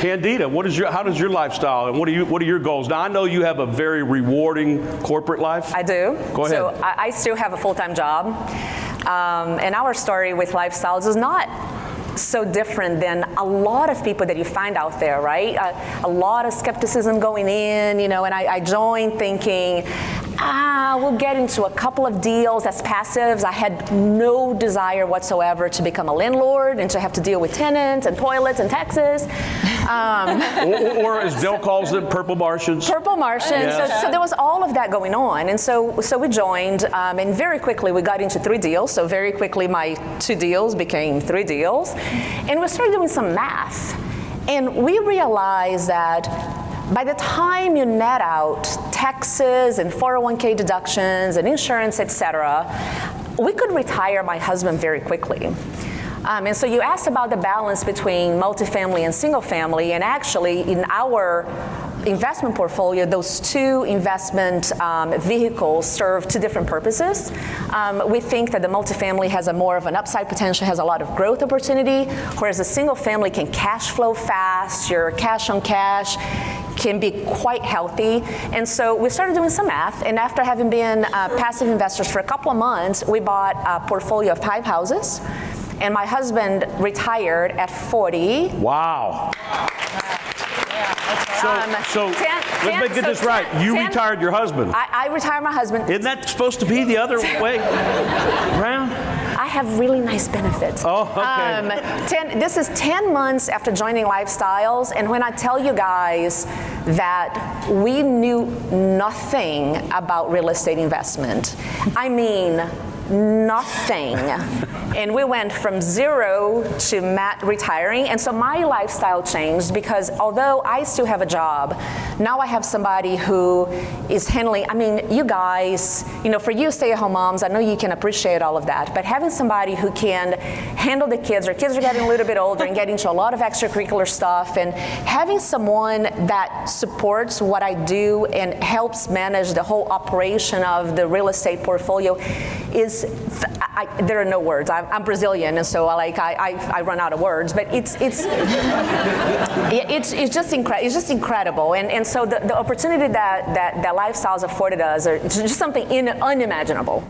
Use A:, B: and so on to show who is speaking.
A: Candida, how does your lifestyle and what are your goals? Now I know you have a very rewarding corporate life.
B: I do.
A: Go ahead.
B: So I still have a full-time job. And our story with lifestyles is not so different than a lot of people that you find out there, right? A lot of skepticism going in, and I joined thinking, we'll get into a couple of deals as passives. I had no desire whatsoever to become a landlord and to have to deal with tenants and toilets and taxes.
A: Or as Dale calls them, purple Martians.
B: Purple Martians.
A: Yes.
B: So there was all of that going on. And so we joined, and very quickly we got into 3 deals. So very quickly my 2 deals became 3 deals. And we started doing some math. And we realized that by the time you net out taxes and 401k deductions and insurance, etc., we could retire my husband very quickly. And so you asked about the balance between multifamily and single family, and actually in our investment portfolio, those 2 investment vehicles serve 2 different purposes. We think that the multifamily has a more of an upside potential, has a lot of growth opportunity, whereas the single family can cash flow fast, your cash on cash can be quite healthy. And so we started doing some math, and after having been passive investors for a couple of months, we bought a portfolio of 5 houses, and my husband retired at 40.
A: Wow. So let's get this right. You retired your husband.
B: I retired my husband.
A: Isn't that supposed to be the other way around?
B: I have really nice benefits.
A: Oh, okay.
B: This is 10 months after joining Lifestyles, and when I tell you guys that we knew nothing about real estate investment, I mean nothing. And we went from 0 to Matt retiring. And so my lifestyle changed because although I still have a job, now I have somebody who is handling, you guys, for you stay-at-home moms, I know you can appreciate all of that, but having somebody who can handle the kids, our kids are getting a little bit older and getting into a lot of extracurricular stuff, and having someone that supports what I do and helps manage the whole operation of the real estate portfolio there are no words. I'm Brazilian, and so I run out of words. But it's just incredible. And so the opportunity that Lifestyles afforded us are just something unimaginable.